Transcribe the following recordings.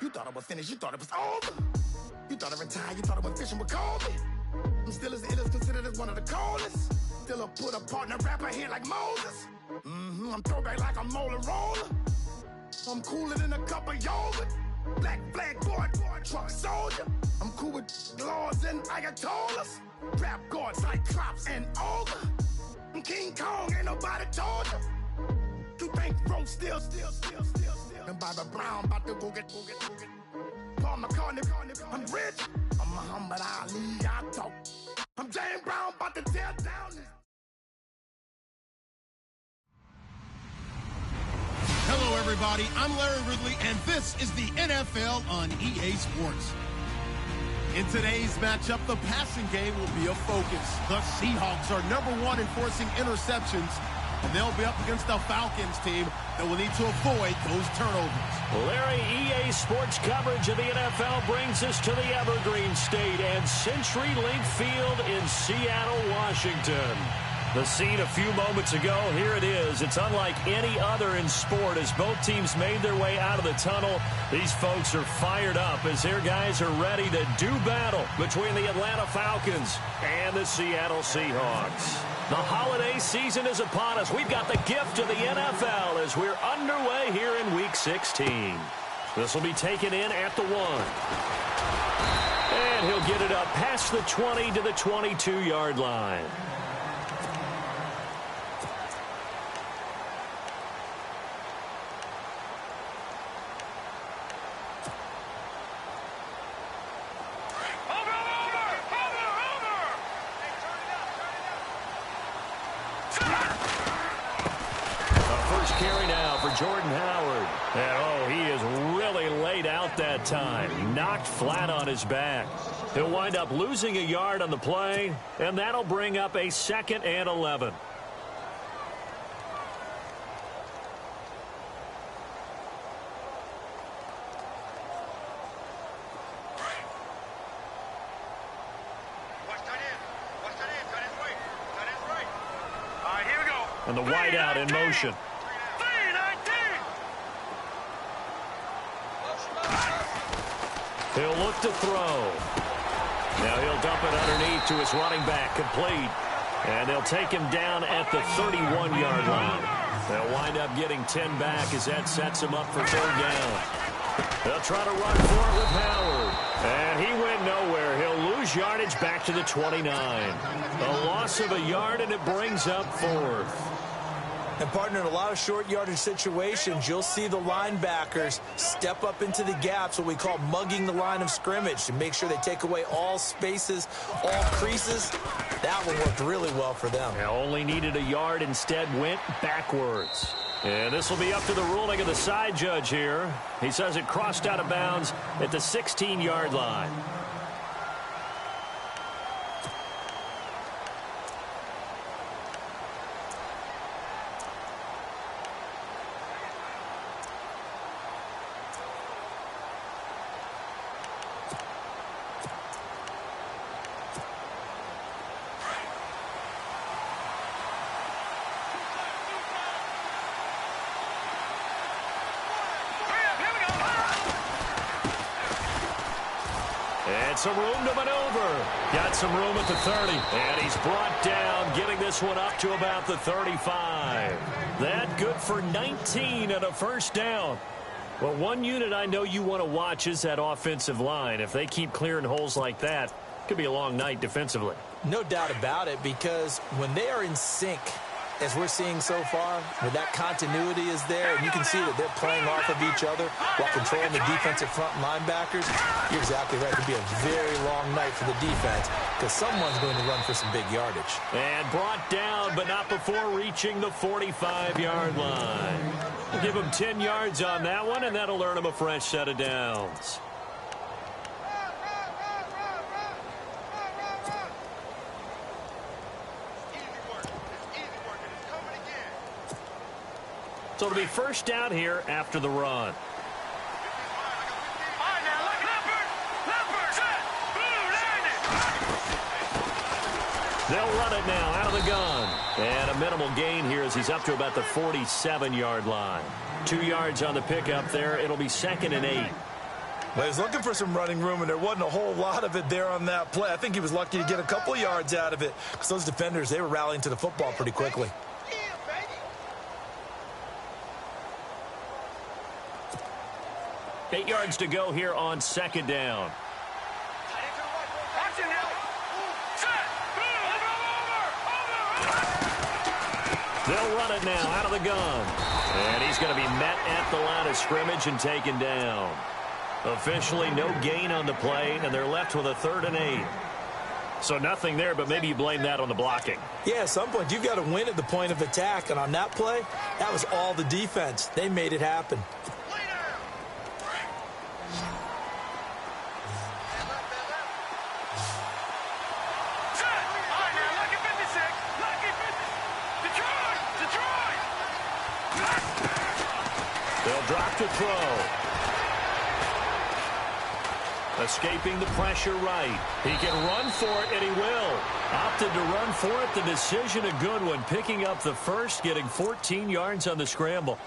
You thought it was finished, you thought it was over. You thought I retired, you thought I went fishing with Kobe. I'm still as ill as considered as one of the coldest. Still a put a partner rapper here like Moses. I'm throwback like a molar roller. I'm cooler than a cup of yogurt. Black flag boy, truck soldier. I'm cool with laws and Ayatollahs. Rap gods like Cyclops and Ogre. I'm King Kong, ain't nobody told you. You think Rome still. And Bobby Brown about to go get. Paul McCartney, I'm rich. I'm Muhammad Ali, I talk. I'm James Brown, about to tear down this. Hello, everybody. I'm Larry Ridley, and this is the NFL on EA Sports. In today's matchup, the passing game will be a focus. The Seahawks are #1 in forcing interceptions, and they'll be up against the Falcons team that will need to avoid those turnovers. Larry, EA Sports coverage of the NFL brings us to the Evergreen State and CenturyLink Field in Seattle, Washington. The scene a few moments ago, here it is. It's unlike any other in sport as both teams made their way out of the tunnel. These folks are fired up as their guys are ready to do battle between the Atlanta Falcons and the Seattle Seahawks. The holiday season is upon us. We've got the gift of the NFL as we're underway here in Week 16. This will be taken in at the 1. And he'll get it up past the 20 to the 22-yard line. Jordan Howard. And, he is really laid out that time. Knocked flat on his back. He'll wind up losing a yard on the play, and that'll bring up a 2nd and 11. And the wideout in motion. He'll look to throw. Now he'll dump it underneath to his running back, complete. And they'll take him down at the 31-yard line. They'll wind up getting 10 back as that sets him up for 3rd down. They'll try to run for it with Howard. And he went nowhere. He'll lose yardage back to the 29. A loss of a yard, and it brings up 4th. And, partner, in a lot of short yardage situations, you'll see the linebackers step up into the gaps, what we call mugging the line of scrimmage, to make sure they take away all spaces, all creases. That one worked really well for them. They only needed a yard, instead went backwards. And this will be up to the ruling of the side judge here. He says it crossed out of bounds at the 16-yard line. Some room to maneuver. Got some room at the 30. And he's brought down, getting this one up to about the 35. That good for 19 and a 1st down. Well, one unit I know you want to watch is that offensive line. If they keep clearing holes like that, it could be a long night defensively. No doubt about it, because when they are in sync, as we're seeing so far, where that continuity is there, and you can see that they're playing off of each other while controlling the defensive front linebackers, you're exactly right. It could be a very long night for the defense because someone's going to run for some big yardage. And brought down, but not before reaching the 45-yard line. We'll give him 10 yards on that one, and that'll earn him a fresh set of downs. So it'll be 1st down here after the run. They'll run it now out of the gun. And a minimal gain here as he's up to about the 47-yard line. 2 yards on the pickup there. It'll be 2nd and 8. Well, he was looking for some running room, and there wasn't a whole lot of it there on that play. I think he was lucky to get a couple of yards out of it because those defenders, they were rallying to the football pretty quickly. 8 yards to go here on second down. They'll run it now out of the gun. And he's going to be met at the line of scrimmage and taken down. Officially no gain on the play, and they're left with a 3rd and 8. So nothing there, but maybe you blame that on the blocking. Yeah, at some point, you've got to win at the point of attack. And on that play, that was all the defense. They made it happen. They'll drop to throw. Escaping the pressure right. He can run for it, and he will. Opted to run for it. The decision a good one. Picking up the first, getting 14 yards on the scramble.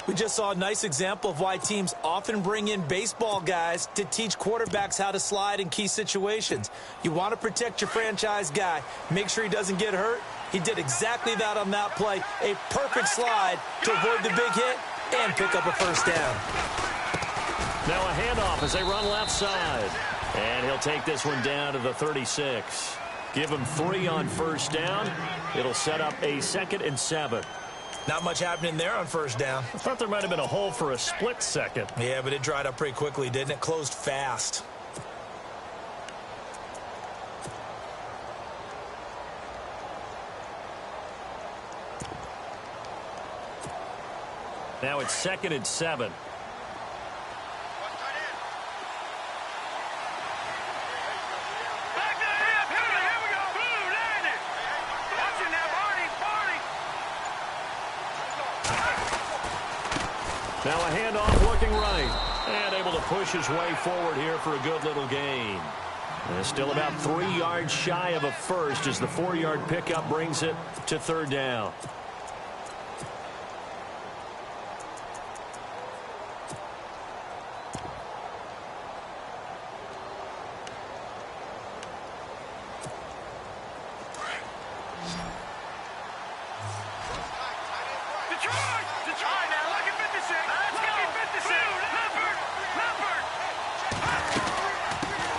We just saw a nice example of why teams often bring in baseball guys to teach quarterbacks how to slide in key situations. You want to protect your franchise guy. Make sure he doesn't get hurt. He did exactly that on that play. A perfect slide to avoid the big hit and pick up a first down. Now a handoff as they run left side. And he'll take this one down to the 36. Give him 3 on first down. It'll set up a 2nd and 7. Not much happening there on first down. I thought there might have been a hole for a split second. Yeah, but it dried up pretty quickly, didn't it? Closed fast. Now it's 2nd and 7. Now a handoff looking right. And able to push his way forward here for a good little gain. And still about 3 yards shy of a first as the 4-yard pickup brings it to 3rd down.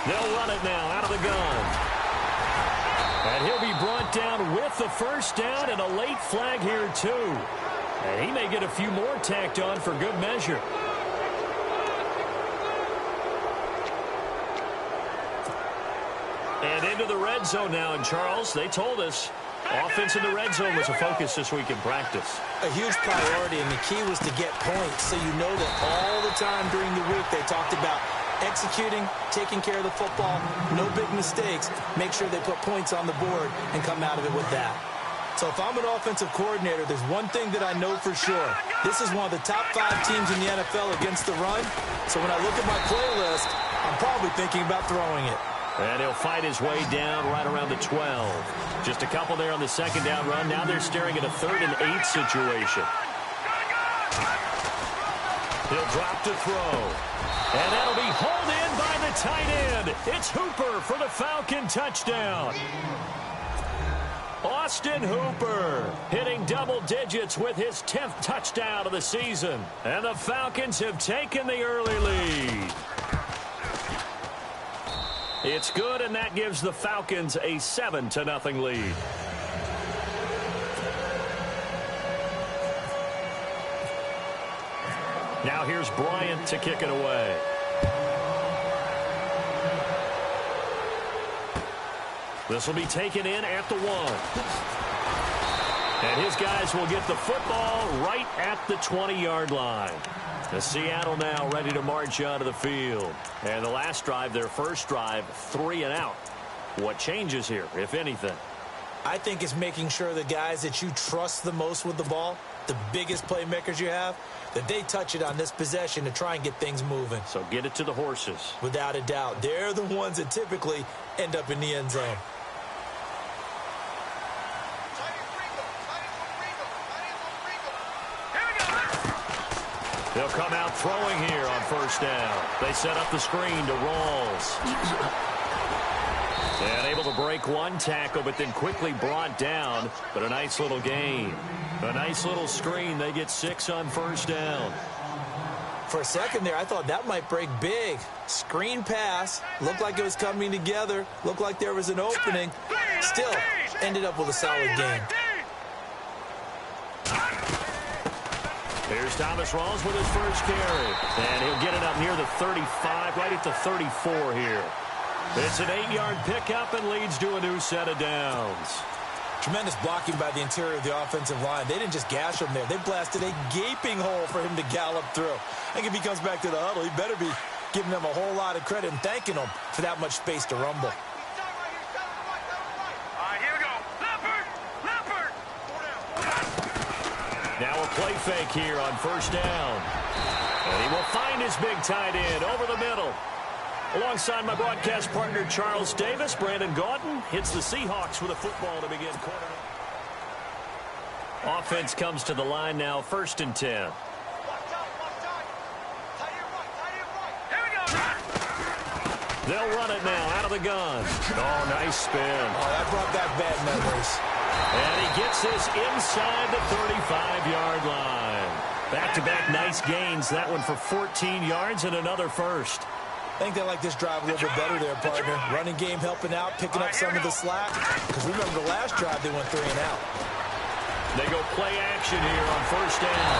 They'll run it now out of the gun. And he'll be brought down with the first down and a late flag here too. And he may get a few more tacked on for good measure. And into the red zone now. And Charles, they told us offense in the red zone was a focus this week in practice. A huge priority, and the key was to get points. So you know that all the time during the week they talked about executing, taking care of the football, no big mistakes. Make sure they put points on the board and come out of it with that. So if I'm an offensive coordinator, there's one thing that I know for sure. This is one of the top 5 teams in the NFL against the run. So when I look at my playlist, I'm probably thinking about throwing it. And he'll fight his way down right around the 12. Just a couple there on the 2nd down run. Now they're staring at a 3rd and 8 situation. He'll drop to throw. And that'll be hauled in by the tight end. It's Hooper for the Falcon touchdown. Austin Hooper hitting double digits with his 10th touchdown of the season. And the Falcons have taken the early lead. It's good, and that gives the Falcons a 7-0 lead. Now here's Bryant to kick it away. This will be taken in at the 1. And his guys will get the football right at the 20-yard line. The Seattle now ready to march onto the field. And the last drive, their first drive, 3 and out. What changes here, if anything? I think it's making sure the guys that you trust the most with the ball, the biggest playmakers you have, that they touch it on this possession to try and get things moving. So get it to the horses. Without a doubt. They're the ones that typically end up in the end zone. They'll come out throwing here on first down. They set up the screen to Rawls. And able to break one tackle, but then quickly brought down. But a nice little gain. A nice little screen. They get 6 on first down. For a second there, I thought that might break big. Screen pass. Looked like it was coming together. Looked like there was an opening. Still, ended up with a solid game. Here's Thomas Rawls with his first carry. And he'll get it up near the 35, right at the 34 here. It's an 8-yard pickup and leads to a new set of downs. Tremendous blocking by the interior of the offensive line. They didn't just gash him there. They blasted a gaping hole for him to gallop through. I think if he comes back to the huddle, he better be giving them a whole lot of credit and thanking them for that much space to rumble. Now a play fake here on first down. And he will find his big tight end over the middle. Alongside my broadcast partner, Charles Davis, Brandon Gaudin hits the Seahawks with a football to begin quarter. Offense comes to the line now, 1st and 10. They'll run it now out of the gun. Oh, nice spin. Oh, that brought back bad memories. And he gets this inside the 35-yard line. Back-to-back nice gains. That one for 14 yards and another first. I think they like this drive a little bit better there, partner. Running game helping out, picking up some of the slack. Because remember the last drive, they went 3 and out. They go play action here on first down.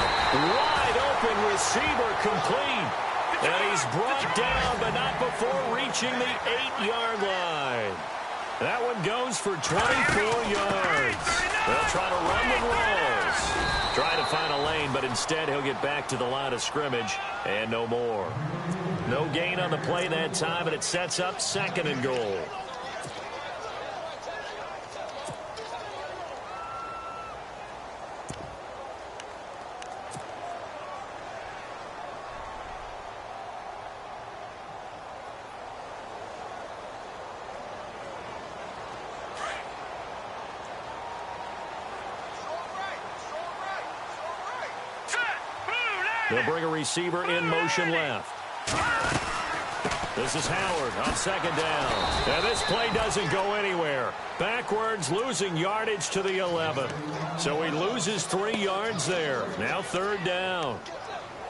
Wide open receiver complete. And he's brought down, but not before reaching the 8-yard line. That one goes for 24 yards. They'll try to run with Rawls. Try to find a lane, but instead he'll get back to the line of scrimmage and no more. No gain on the play that time, and it sets up 2nd and goal. They'll bring a receiver in motion left. This is Howard on 2nd down. And this play doesn't go anywhere. Backwards, losing yardage to the 11. So he loses 3 yards there. Now 3rd down.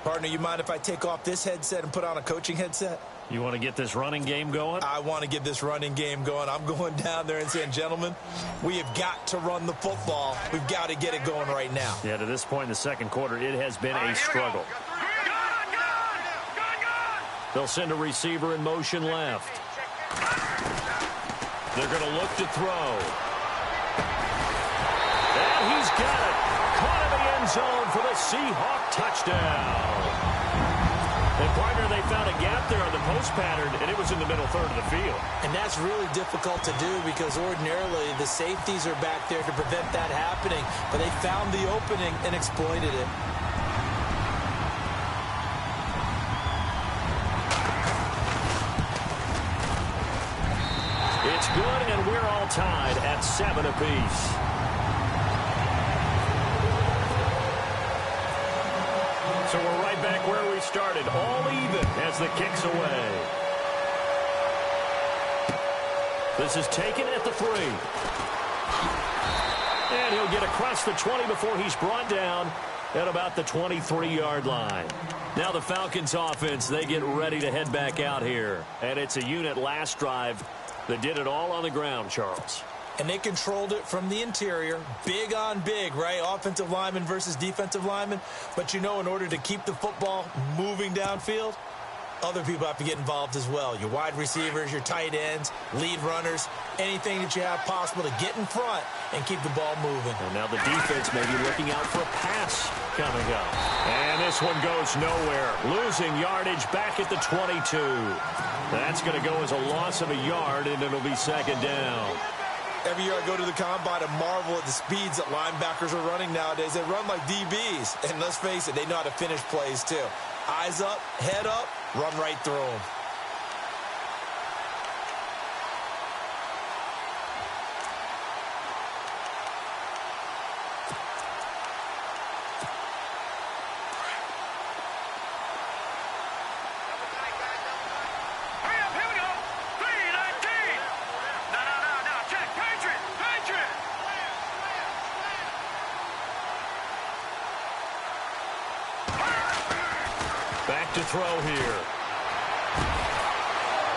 Partner, you mind if I take off this headset and put on a coaching headset? You want to get this running game going? I want to get this running game going. I'm going down there and saying, gentlemen, we have got to run the football. We've got to get it going right now. Yeah, to this point in the 2nd quarter, it has been a struggle. They'll send a receiver in motion left. They're going to look to throw. And he's got it. Caught in the end zone for the Seahawk touchdown. And, partner, they found a gap there on the post pattern, and it was in the middle third of the field. And that's really difficult to do because ordinarily the safeties are back there to prevent that happening. But they found the opening and exploited it. It's good, and we're all tied at 7 apiece. So we're right back where we started, all even as the kick's away. This is taken at the 3. And he'll get across the 20 before he's brought down at about the 23-yard line. Now the Falcons offense, they get ready to head back out here. And it's a unit last drive that did it all on the ground, Charles. And they controlled it from the interior. Big on big, right? Offensive lineman versus defensive lineman. But you know, in order to keep the football moving downfield, other people have to get involved as well. Your wide receivers, your tight ends, lead runners, anything that you have possible to get in front and keep the ball moving. And now the defense may be looking out for a pass coming up. And this one goes nowhere. Losing yardage back at the 22. That's going to go as a loss of a yard, and it'll be 2nd down. Every year I go to the combine and marvel at the speeds that linebackers are running nowadays. They run like DBs. And let's face it, they know how to finish plays too. Eyes up, head up, run right through them. to throw here.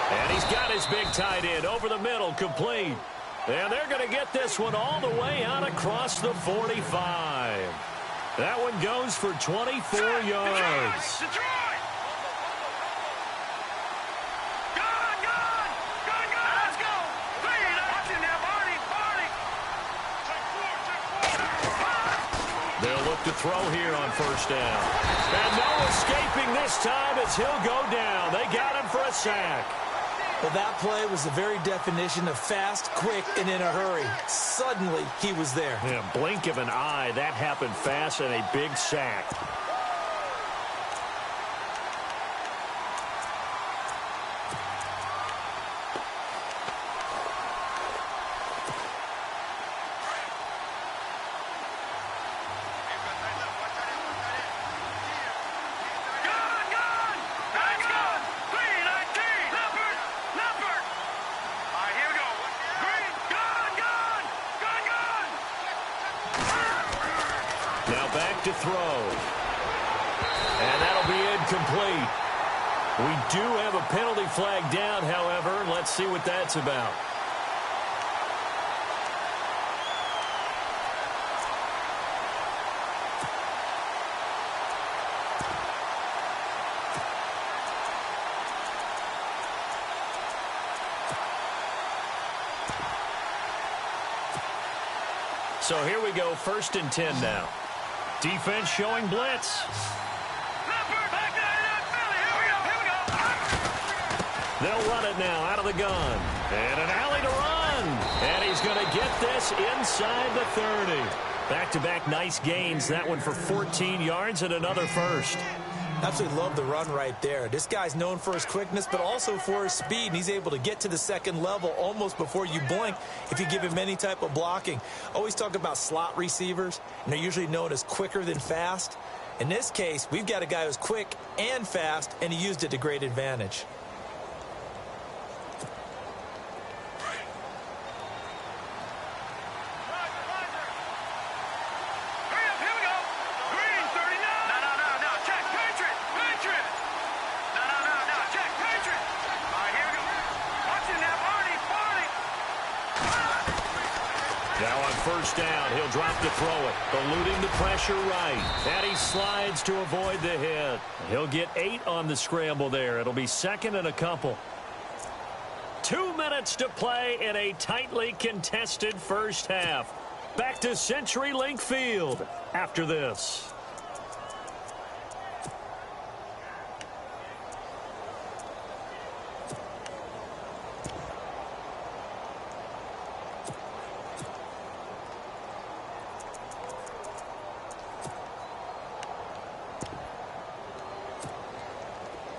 And he's got his big tight end over the middle, complete. And they're going to get this one all the way out across the 45. That one goes for 24 yards. They'll look to throw here on first down. And no escaping this time as he'll go down. They got him for a sack. Well, that play was the very definition of fast, quick, and in a hurry. Suddenly, he was there. In a blink of an eye, that happened fast and a big sack. To throw. And that'll be incomplete. We do have a penalty flag down, however. Let's see what that's about. So here we go, 1st and 10 now. Defense showing blitz. They'll run it now out of the gun. And an alley to run. And he's going to get this inside the 30. Back-to-back nice gains. That one for 14 yards and another first. Absolutely love the run right there. This guy's known for his quickness, but also for his speed. And he's able to get to the second level almost before you blink if you give him any type of blocking. Always talk about slot receivers, and they're usually known as quicker than fast. In this case, we've got a guy who's quick and fast, and he used it to great advantage. First down, he'll drop to throw it, eluding the pressure right. And he slides to avoid the hit. He'll get 8 on the scramble there. It'll be 2nd and a couple. 2 minutes to play in a tightly contested first half. Back to CenturyLink Field after this.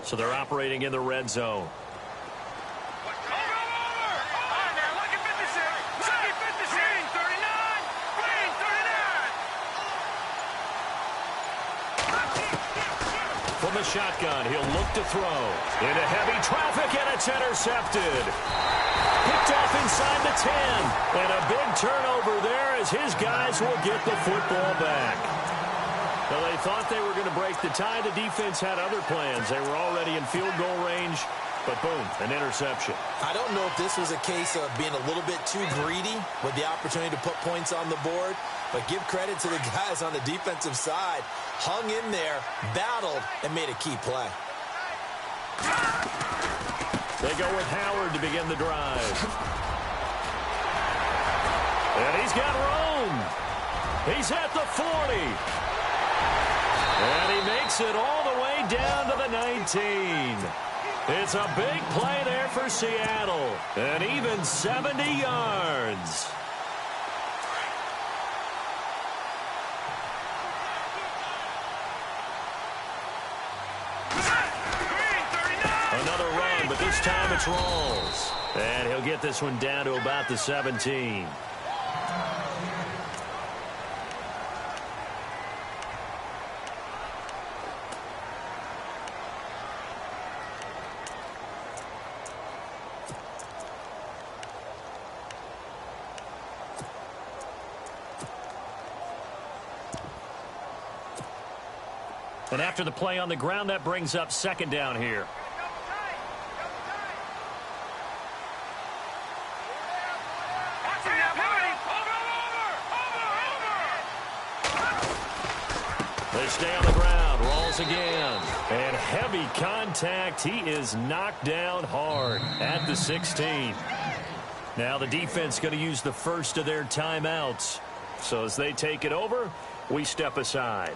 So they're operating in the red zone. From the shotgun, he'll look to throw. Into heavy traffic, and it's intercepted. Picked off inside the 10. And a big turnover there as his guys will get the football back. Well, they thought they were going to break the tie. The defense had other plans. They were already in field goal range, but boom, an interception. I don't know if this was a case of being a little bit too greedy with the opportunity to put points on the board, but give credit to the guys on the defensive side. Hung in there, battled, and made a key play. They go with Howard to begin the drive. And he's got room. He's at the 40. And he makes it all the way down to the 19. It's a big play there for Seattle. And even 70 yards. Another run, but this time it's Rawls. And he'll get this one down to about the 17. And after the play on the ground, that brings up second down here. They stay on the ground. Rolls again. And heavy contact. He is knocked down hard at the 16. Now the defense going to use the first of their timeouts. So as they take it over, we step aside.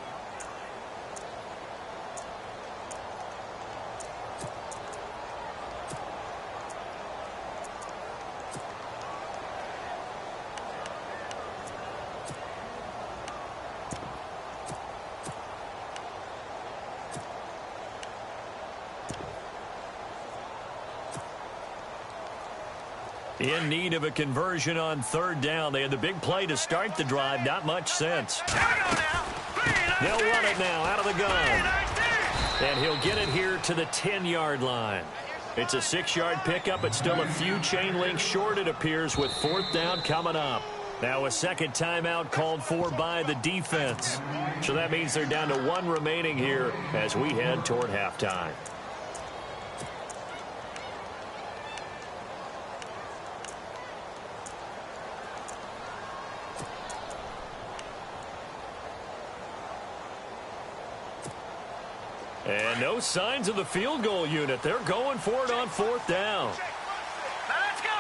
In need of a conversion on third down. They had the big play to start the drive. Not much sense. They'll run it now out of the gun. And he'll get it here to the 10-yard line. It's a 6-yard pickup, but still a few chain links short, it appears, with fourth down coming up. Now a second timeout called for by the defense. So that means they're down to one remaining here as we head toward halftime. And no signs of the field goal unit. They're going for it on fourth down. Let's go.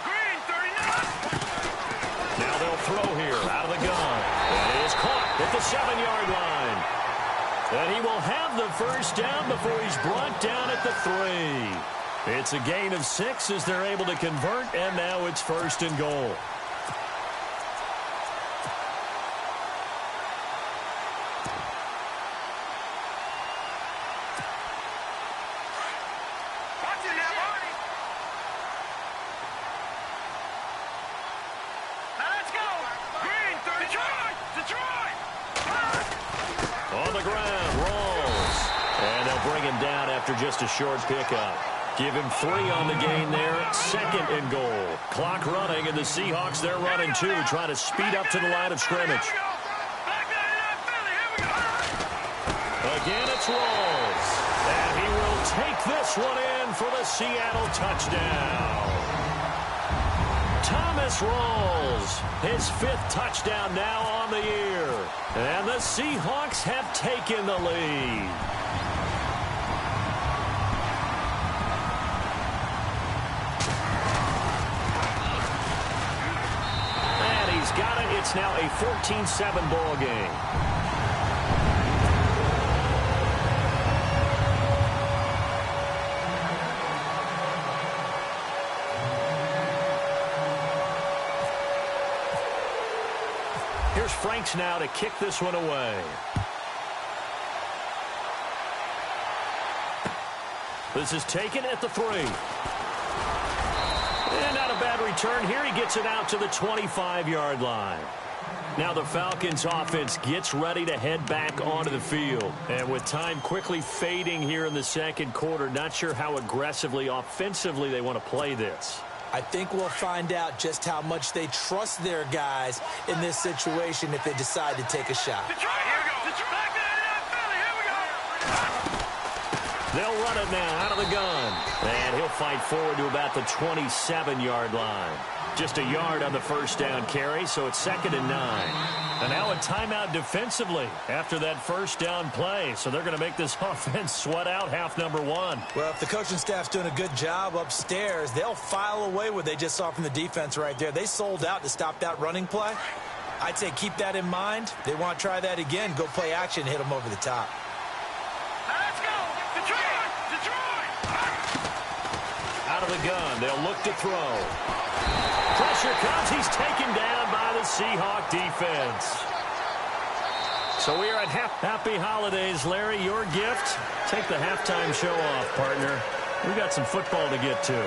Green, 39. Now they'll throw here out of the gun. And it is caught at the 7-yard line. And he will have the first down before he's brought down at the 3. It's a gain of 6 as they're able to convert, and now it's first and goal. Just a short pickup. Give him 3 on the gain there. Second and goal. Clock running, and the Seahawks, they're running 2, trying to speed up to the line of scrimmage. Again, it's Rawls. And he will take this one in for the Seattle touchdown. Thomas Rawls, his 5th touchdown now on the year. And the Seahawks have taken the lead. Got it. It's now a 14-7 ball game. Here's Franks now to kick this one away. This is taken at the 3. And not a bad return here. He gets it out to the 25-yard line. Now the Falcons offense gets ready to head back onto the field. And with time quickly fading here in the second quarter, not sure how aggressively, offensively they want to play this. I think we'll find out just how much they trust their guys in this situation if they decide to take a shot. They'll run it now out of the gun. And he'll fight forward to about the 27-yard line. Just a yard on the first down carry, so it's 2nd and 9. And now a timeout defensively after that first down play. So they're going to make this offense sweat out half number 1. Well, if the coaching staff's doing a good job upstairs, they'll file away what they just saw from the defense right there. They sold out to stop that running play. I'd say keep that in mind. They want to try that again. Go play action, hit them over the top. Let's go! Detroit! Out of the gun, they'll look to throw. Pressure comes. He's taken down by the Seahawk defense. So we are at happy holidays, Larry. Your gift? Take the halftime show off, partner. We got some football to get to.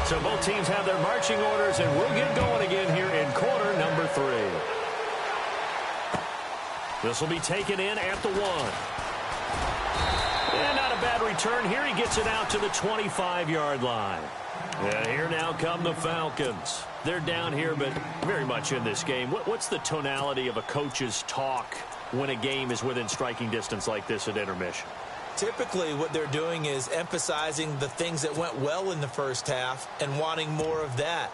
So both teams have their marching orders, and we'll get going again here in quarter number 3. This will be taken in at the 1. And not a bad return here. He gets it out to the 25-yard line. And here now come the Falcons. They're down here, but very much in this game. What's the tonality of a coach's talk when a game is within striking distance like this at intermission? Typically, what they're doing is emphasizing the things that went well in the first half and wanting more of that.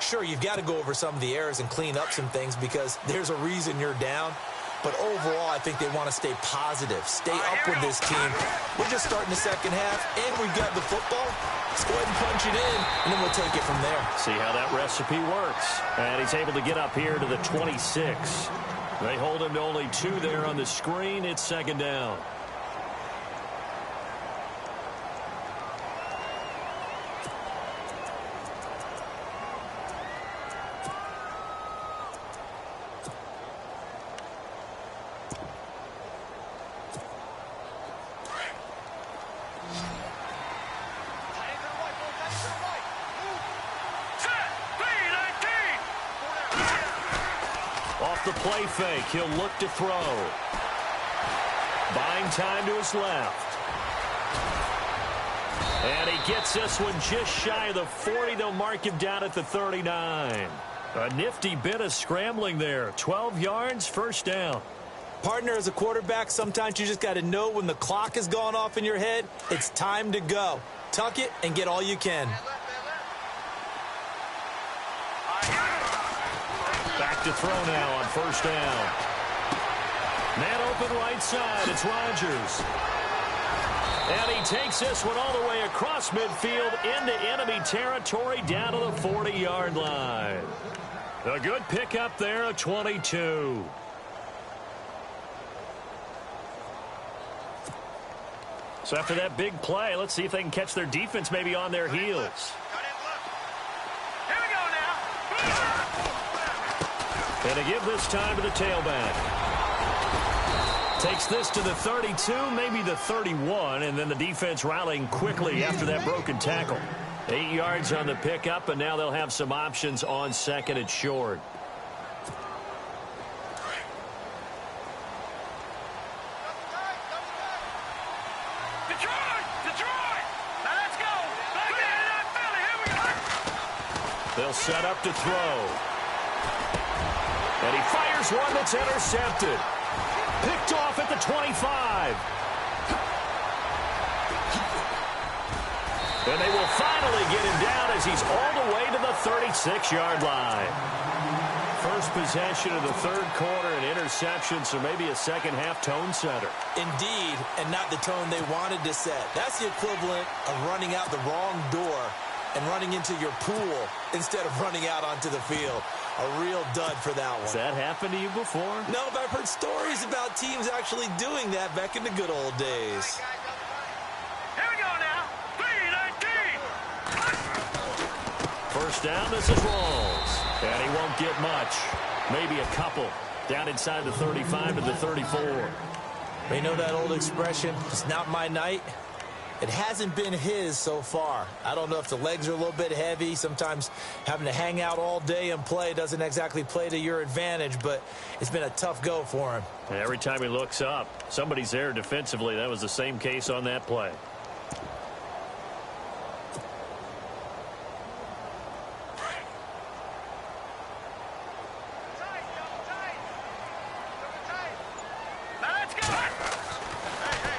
Sure, you've got to go over some of the errors and clean up some things because there's a reason you're down. But overall, I think they want to stay positive, stay up with this team. We're just starting the second half, and we've got the football. Let's go ahead and punch it in, and then we'll take it from there. See how that recipe works. And he's able to get up here to the 26. They hold him to only 2 there on the screen. It's second down. Off the play fake, he'll look to throw. Buying time to his left. And he gets this one just shy of the 40. They'll mark him down at the 39. A nifty bit of scrambling there. 12 yards, first down. Partner, as a quarterback, sometimes you just got to know when the clock has gone off in your head, it's time to go. Tuck it and get all you can. Back to throw now on first down. Man open right side. It's Rodgers. And he takes this one all the way across midfield into enemy territory down to the 40-yard line. A good pickup there at 22. So after that big play, let's see if they can catch their defense maybe on their heels. And to give this time to the tailback. Takes this to the 32, maybe the 31, and then the defense rallying quickly after that broken tackle. 8 yards on the pickup, and now they'll have some options on second and short. They'll set up to throw. And he fires one that's intercepted. Picked off at the 25. And they will finally get him down as he's all the way to the 36-yard line. First possession of the third quarter, an interception, so maybe a second-half tone setter. Indeed, and not the tone they wanted to set. That's the equivalent of running out the wrong door and running into your pool instead of running out onto the field. A real dud for that one. Has that happened to you before? No, but I've heard stories about teams actually doing that back in the good old days. Here we go now. 3-19. First down, this is Rawls. And he won't get much. Maybe a couple. Down inside the 35 to the 34. You know that old expression, it's not my night? It hasn't been his so far. I don't know if the legs are a little bit heavy. Sometimes having to hang out all day and play doesn't exactly play to your advantage, but it's been a tough go for him. And every time he looks up, somebody's there defensively. That was the same case on that play.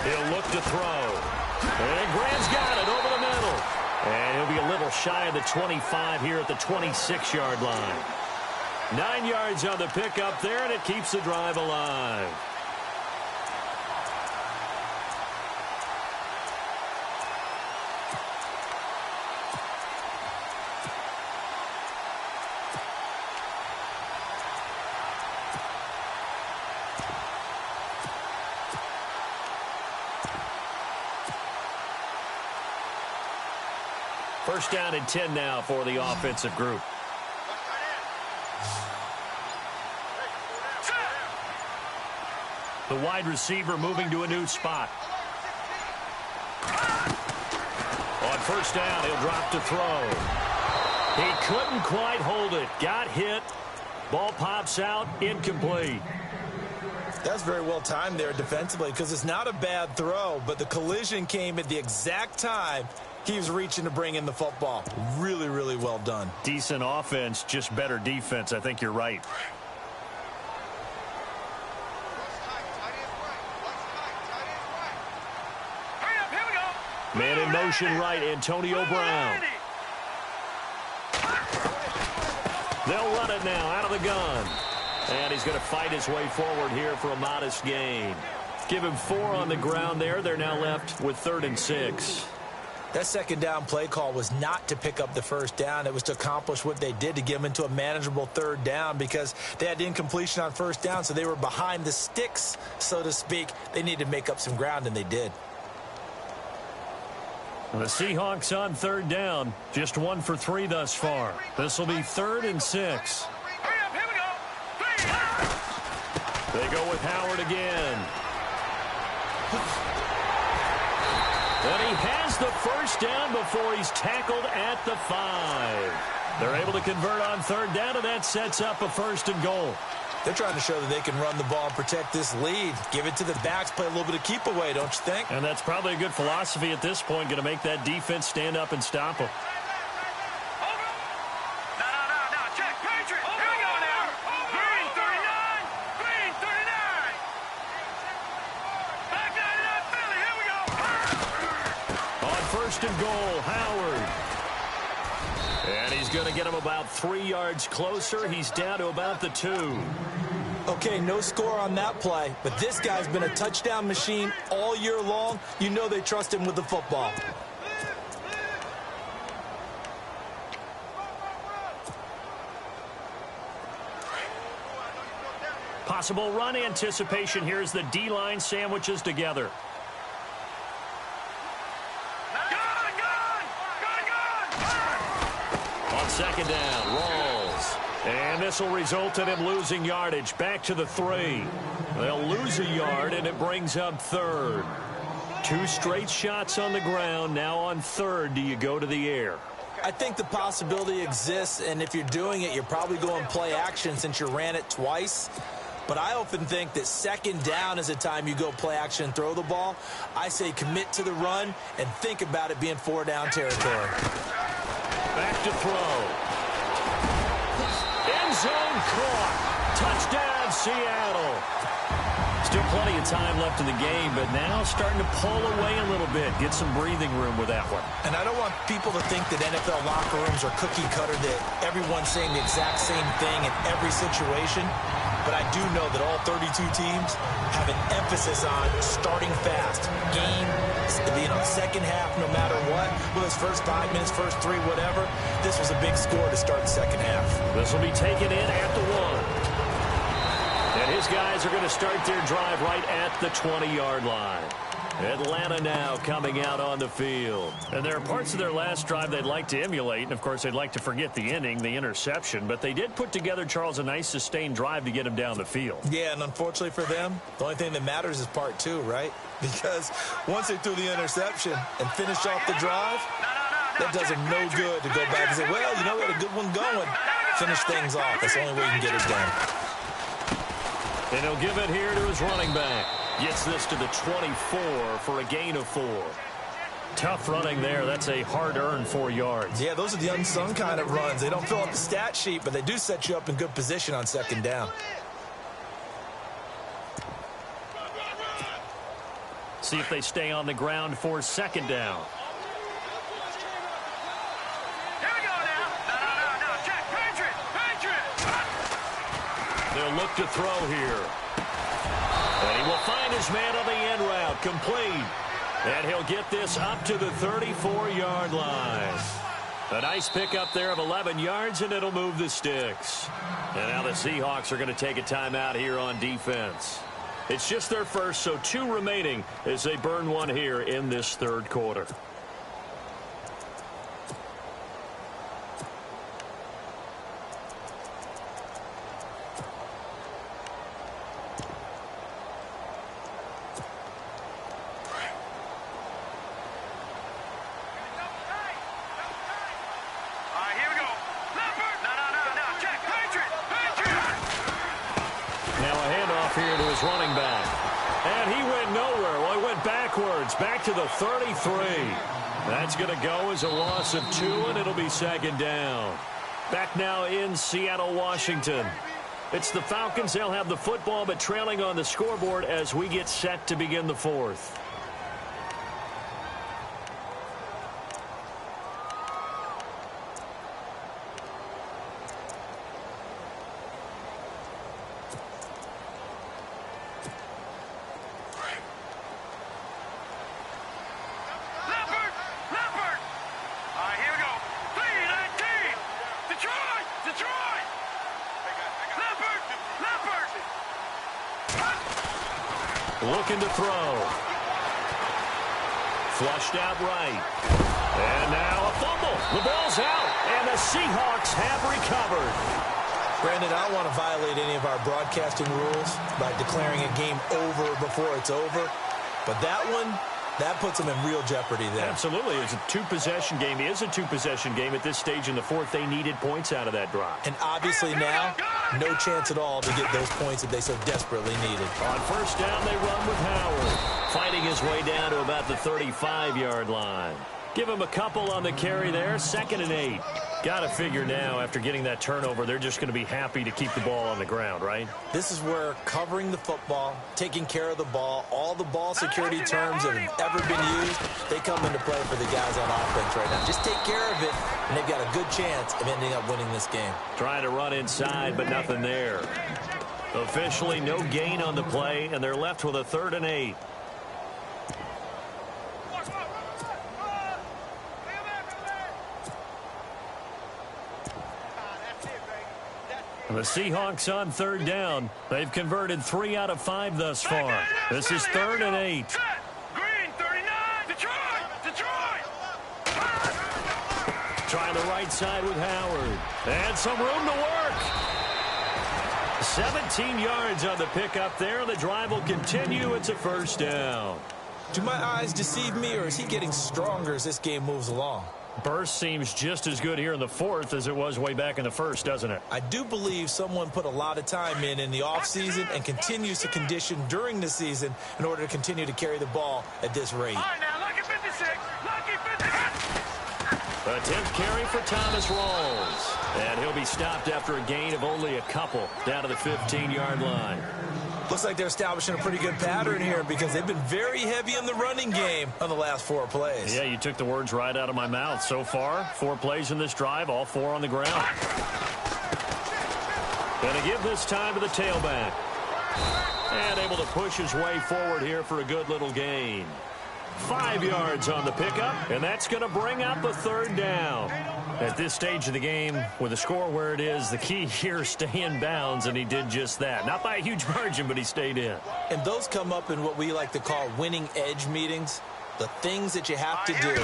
He'll look to throw. And Graham's got it over the middle. And he'll be a little shy of the 25 here at the 26-yard line. 9 yards on the pickup there, and it keeps the drive alive. First down and 10 now for the offensive group. The wide receiver moving to a new spot. On first down, he'll drop to throw. He couldn't quite hold it. Got hit. Ball pops out. Incomplete. That's very well timed there defensively because it's not a bad throw, but the collision came at the exact time he was reaching to bring in the football. Really, really well done. Decent offense, just better defense. I think you're right. Man in motion right, Antonio Brown. They'll run it now out of the gun. And he's going to fight his way forward here for a modest gain. Give him 4 on the ground there. They're now left with 3rd and 6. That second down play call was not to pick up the first down. It was to accomplish what they did, to get them into a manageable 3rd down, because they had incompletion on first down, so they were behind the sticks, so to speak. They needed to make up some ground, and they did. The Seahawks on 3rd down. Just 1 for 3 thus far. This will be 3rd and 6. They go with Howard again. And he has the first down before he's tackled at the 5. They're able to convert on 3rd down, and that sets up a 1st and goal. They're trying to show that they can run the ball and protect this lead. Give it to the backs, play a little bit of keep away, don't you think? And that's probably a good philosophy at this point, going to make that defense stand up and stop them. And goal, Howard. And he's going to get him about 3 yards closer. He's down to about the 2. Okay, no score on that play, but this guy's been a touchdown machine all year long. You know they trust him with the football. Possible run anticipation here as the D-line sandwiches together. Second down, rolls. And this will result in him losing yardage back to the 3. They'll lose a yard, and it brings up 3rd. 2 straight shots on the ground. Now on 3rd, do you go to the air? I think the possibility exists, and if you're doing it, you're probably going play action since you ran it twice. But I often think that 2nd down is a time you go play action and throw the ball. I say commit to the run and think about it being 4-down territory. Back to throw. End zone caught. Touchdown, Seattle. Still plenty of time left in the game, but now starting to pull away a little bit. Get some breathing room with that one. And I don't want people to think that NFL locker rooms are cookie cutter, that everyone's saying the exact same thing in every situation. But I do know that all 32 teams have an emphasis on starting fast. Game, second half, no matter what. Well, his first 5 minutes, first 3, whatever. This was a big score to start the second half. This will be taken in at the 1. And his guys are going to start their drive right at the 20-yard line. Atlanta now coming out on the field. And there are parts of their last drive they'd like to emulate. And, of course, they'd like to forget the inning, the interception. But they did put together, Charles, a nice sustained drive to get him down the field. Yeah, and unfortunately for them, the only thing that matters is part 2, right? Because once they threw the interception and finished off the drive, that does them no good to go back and say, well, you know, we had a good one going. Finish things off. That's the only way you can get it done. And he'll give it here to his running back. Gets this to the 24 for a gain of 4. Tough running there. That's a hard-earned 4 yards. Yeah, those are the unsung kind of runs. They don't fill up the stat sheet, but they do set you up in good position on 2nd down. See if they stay on the ground for 2nd down. They'll look to throw here. And he will find his man on the end route, complete. And he'll get this up to the 34-yard line. A nice pickup there of 11 yards, and it'll move the sticks. And now the Seahawks are going to take a timeout here on defense. It's just their first, so 2 remaining as they burn one here in this 3rd quarter. Running back. And he went nowhere. Well, he went backwards. Back to the 33. That's going to go as a loss of 2, and it'll be 2nd down. Back now in Seattle, Washington. It's the Falcons. They'll have the football, but trailing on the scoreboard as we get set to begin the 4th. looking to throw. Flushed out right. And now a fumble. The ball's out, and the Seahawks have recovered. Brandon, I don't want to violate any of our broadcasting rules by declaring a game over before it's over. But that one, that puts them in real jeopardy there. Absolutely. It's a two-possession game. It is a two-possession game at this stage in the fourth. They needed points out of that drive. And obviously now, no chance at all to get those points that they so desperately needed. On first down, they run with Howard, fighting his way down to about the 35-yard line. Give him a couple on the carry there. 2nd and 8. Got to figure now, after getting that turnover, they're just going to be happy to keep the ball on the ground, right? This is where covering the football, taking care of the ball, all the ball security terms that have ever been used, they come into play for the guys on offense right now. Just take care of it, and they've got a good chance of ending up winning this game. Trying to run inside, but nothing there. Officially, no gain on the play, and they're left with a 3rd and 8. The Seahawks on 3rd down. They've converted 3 out of 5 thus far. This is 3rd and 8. Green, 39, Detroit! Trying the right side with Howard. And some room to work. 17 yards on the pickup there. The drive will continue. It's a 1st down. Do my eyes deceive me, or is he getting stronger as this game moves along? Burst seems just as good here in the 4th as it was way back in the 1st, doesn't it? I do believe someone put a lot of time in the offseason and continues to condition during the season in order to continue to carry the ball at this rate. All right, now, lucky 56, lucky 56. A 10th carry for Thomas Rawls. And he'll be stopped after a gain of only a couple down to the 15-yard line. Looks like they're establishing a pretty good pattern here because they've been very heavy in the running game on the last 4 plays. Yeah, you took the words right out of my mouth. So far, 4 plays in this drive, all 4 on the ground. Going to give this time to the tailback. And able to push his way forward here for a good little gain. 5 yards on the pickup, and that's going to bring up a 3rd down. At this stage of the game, with the score where it is, the key here, stay in bounds, and he did just that. Not by a huge margin, but he stayed in. And those come up in what we like to call winning edge meetings. The things that you have to do,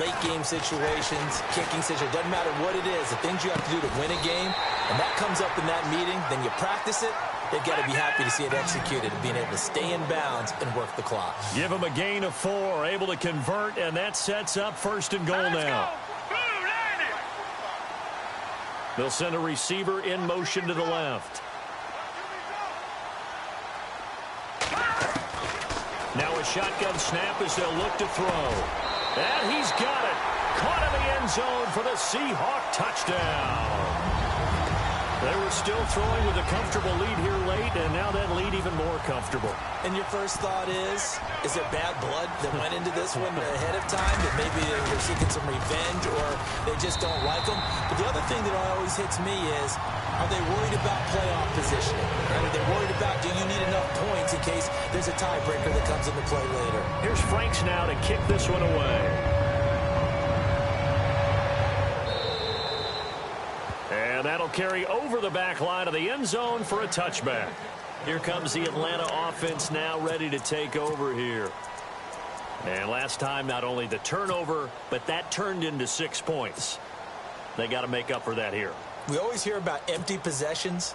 late game situations, kicking situations, doesn't matter what it is, the things you have to do to win a game, and that comes up in that meeting, then you practice it. They've got to be happy to see it executed, being able to stay in bounds and work the clock. Give him a gain of 4, able to convert, and that sets up 1st and goal now. They'll send a receiver in motion to the left. Now a shotgun snap as they'll look to throw. And he's got it. Caught in the end zone for the Seahawk touchdown. They were still throwing with a comfortable lead here late, and now that lead even more comfortable. And your first thought is there bad blood that went into this one ahead of time, that maybe they're seeking some revenge or they just don't like them? But the other thing that always hits me is, are they worried about playoff positioning? Right? Are they worried about, do you need enough points in case there's a tiebreaker that comes into play later? Here's Franks now to kick this one away. And that'll carry over the back line of the end zone for a touchback. Here comes the Atlanta offense now ready to take over here. And last time, not only the turnover, but that turned into 6 points. They got to make up for that here. We always hear about empty possessions,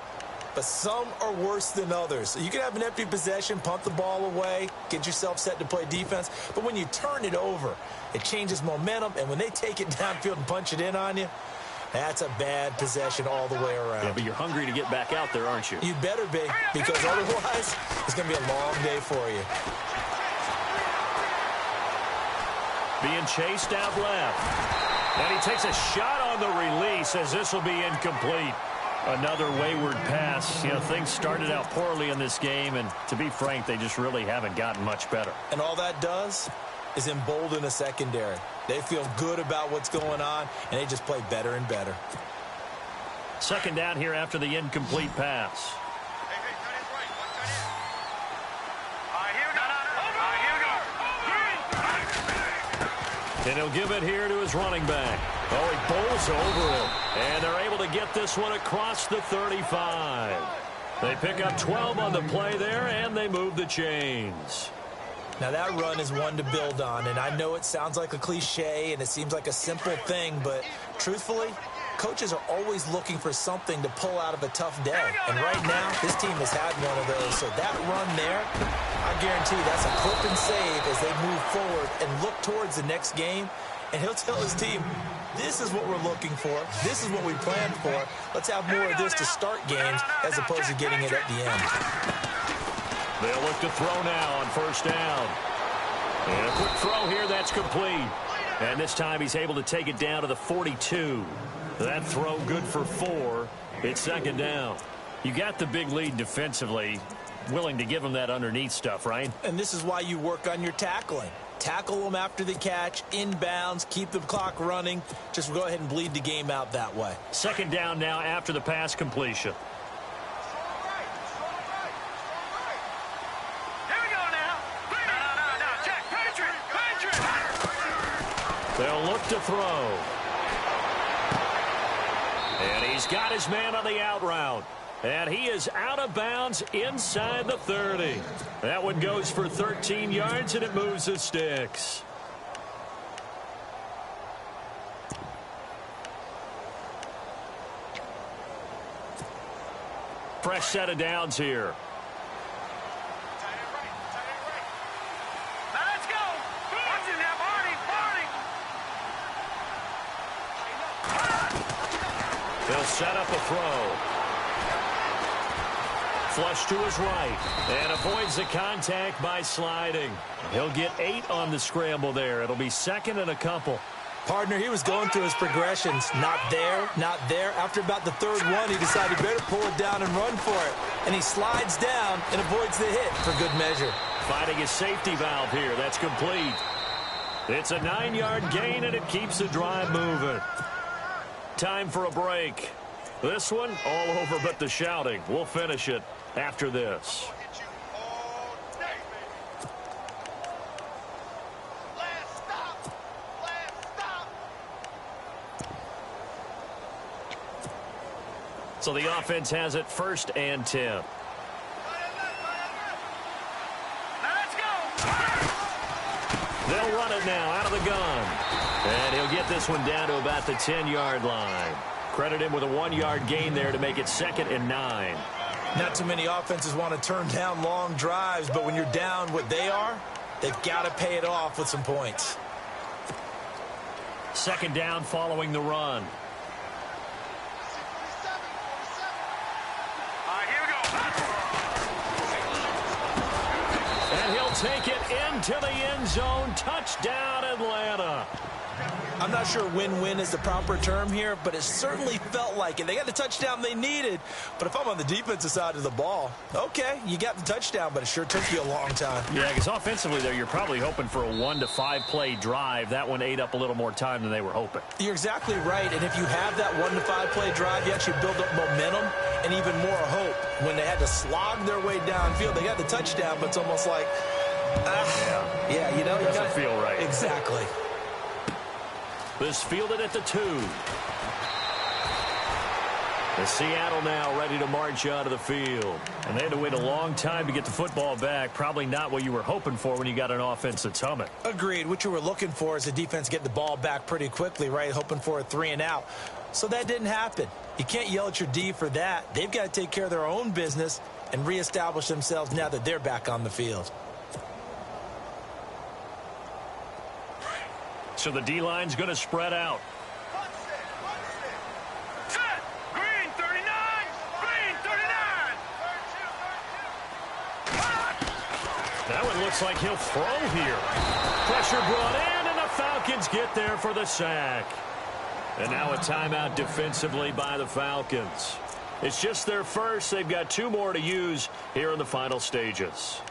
but some are worse than others. So you can have an empty possession, punt the ball away, get yourself set to play defense. But when you turn it over, it changes momentum. And when they take it downfield and punch it in on you, that's a bad possession all the way around. Yeah, but you're hungry to get back out there, aren't you? You better be, because otherwise it's going to be a long day for you. Being chased out left. And he takes a shot on the release as this will be incomplete. Another wayward pass. You know, things started out poorly in this game, and to be frank, they just really haven't gotten much better. And all that does is embolden a secondary. They feel good about what's going on, and they just play better and better. 2nd down here after the incomplete pass. And he'll give it here to his running back. Oh, he bowls over him. And they're able to get this one across the 35. They pick up 12 on the play there, and they move the chains. Now, that run is one to build on, and I know it sounds like a cliche and it seems like a simple thing, but truthfully, coaches are always looking for something to pull out of a tough day. And right now, this team has had one of those. So that run there, I guarantee that's a clip and save as they move forward and look towards the next game. And he'll tell his team, this is what we're looking for. This is what we planned for. Let's have more of this to start games as opposed to getting it at the end. They'll look to throw now on first down. And a quick throw here, that's complete. And this time he's able to take it down to the 42. That throw good for 4. It's second down. You got the big lead defensively. Willing to give him that underneath stuff, right? And this is why you work on your tackling. Tackle them after the catch, inbounds, keep the clock running. Just go ahead and bleed the game out that way. Second down now after the pass completion. They'll look to throw. And he's got his man on the out route. And he is out of bounds inside the 30. That one goes for 13 yards, and it moves the sticks. Fresh set of downs here. They'll set up a throw. Flush to his right. And avoids the contact by sliding. He'll get 8 on the scramble there. It'll be second and a couple. Partner, he was going through his progressions. Not there, not there. After about the third one, he decided better pull it down and run for it. And he slides down and avoids the hit for good measure. Finding his safety valve here. That's complete. It's a 9-yard gain, and it keeps the drive moving. Time for a break. This one, all over but the shouting. We'll finish it after this. So the offense has it 1st and 10. They'll run it now out of the gun. And he'll get this one down to about the 10-yard line. Credit him with a 1-yard gain there to make it 2nd and 9. Not too many offenses want to turn down long drives, but when you're down what they are, they've got to pay it off with some points. Second down following the run. And he'll take it into the end zone. Touchdown, Atlanta. I'm not sure win-win is the proper term here, but it certainly felt like it. They got the touchdown they needed, but if I'm on the defensive side of the ball, okay, you got the touchdown, but it sure took you a long time. Yeah, because offensively there, you're probably hoping for a 1 to 5 play drive. That one ate up a little more time than they were hoping. You're exactly right, and if you have that 1 to 5 play drive, you actually build up momentum and even more hope. When they had to slog their way downfield, they got the touchdown, but it's almost like, yeah, you know, you doesn't feel right. Exactly. This fielded at the 2. The Seattle now ready to march out of the field. And they had to wait a long time to get the football back. Probably not what you were hoping for when you got an offense that's humming. Agreed. What you were looking for is the defense get the ball back pretty quickly, right? Hoping for a 3 and out. So that didn't happen. You can't yell at your D for that. They've got to take care of their own business and reestablish themselves now that they're back on the field. So the D-line's going to spread out. Set. Green 39. Green 39. That one looks like he'll throw here. Pressure brought in, and the Falcons get there for the sack. And now a timeout defensively by the Falcons. It's just their first. They've got 2 more to use here in the final stages.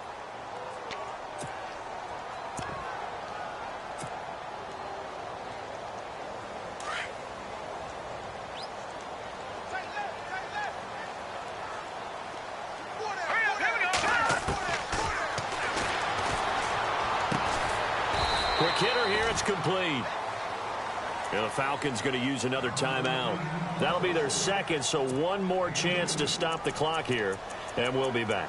Quick hitter here, it's complete. And the Falcons going to use another timeout. That'll be their second, so one more chance to stop the clock here, and we'll be back.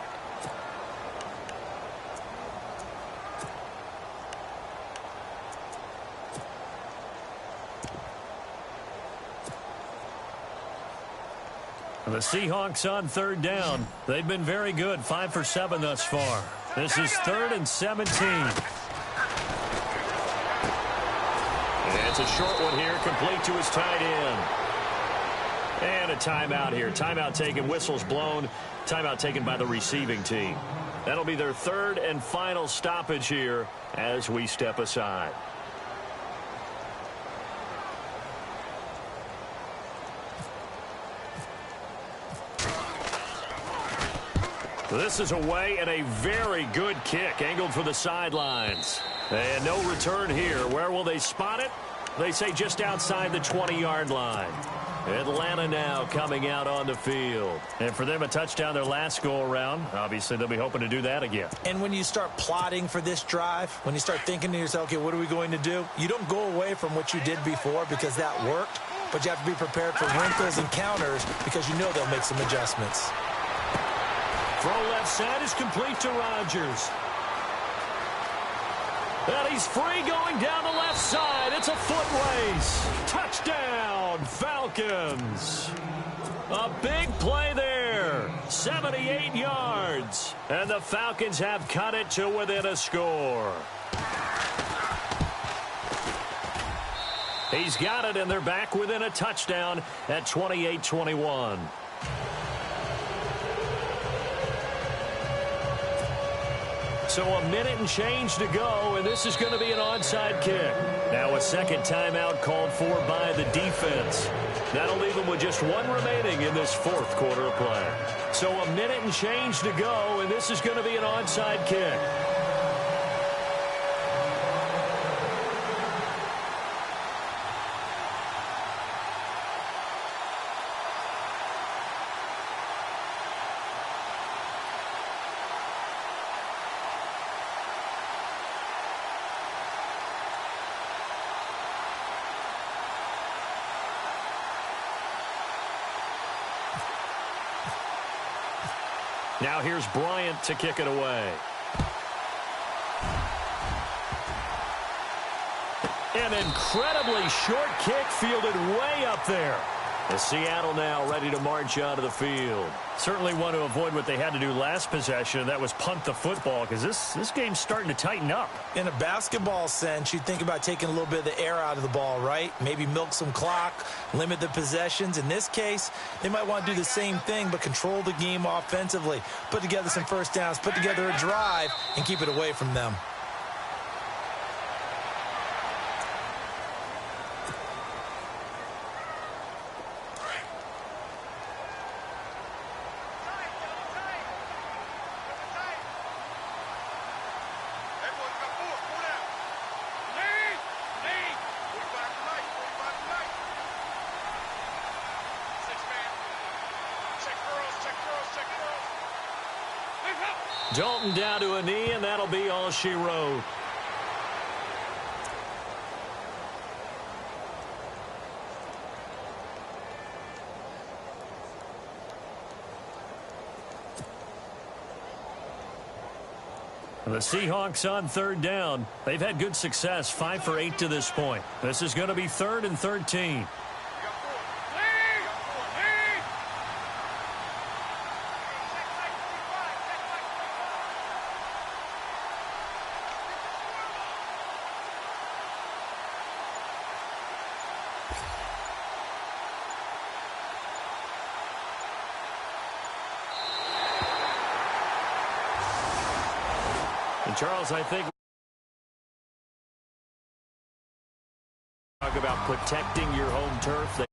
The Seahawks on third down. They've been very good, 5 for 7 thus far. This is 3rd and 17. And it's a short one here, complete to his tight end. And a timeout here. Timeout taken, whistles blown. Timeout taken by the receiving team. That'll be their 3rd and final stoppage here as we step aside. This is away and a very good kick angled for the sidelines. And no return here. Where will they spot it? They say just outside the 20-yard line. Atlanta now coming out on the field. And for them, a touchdown their last go-around. Obviously, they'll be hoping to do that again. And when you start plotting for this drive, when you start thinking to yourself, okay, what are we going to do? You don't go away from what you did before because that worked, but you have to be prepared for wrinkles and counters because you know they'll make some adjustments. Throw left side is complete to Rodgers. And he's free going down the left side. It's a foot race. Touchdown, Falcons. A big play there. 78 yards. And the Falcons have cut it to within a score. He's got it, and they're back within a touchdown at 28-21. So a minute and change to go, and this is going to be an onside kick. Now a second timeout called for by the defense. That'll leave them with just one remaining in this 4th quarter of play. So a minute and change to go, and this is going to be an onside kick. Now here's Bryant to kick it away. An incredibly short kick fielded way up there. The Seattle now ready to march out of the field. Certainly want to avoid what they had to do last possession, and that was punt the football, because this game's starting to tighten up. In a basketball sense, you think about taking a little bit of the air out of the ball, right? Maybe milk some clock, limit the possessions. In this case, they might want to do the same thing, but control the game offensively. Put together some first downs, put together a drive, and keep it away from them. Dalton down to a knee, and that'll be all she wrote. The Seahawks on third down. They've had good success, 5 for 8 to this point. This is going to be 3rd and 13. And Charles, I think talk about protecting your home turf.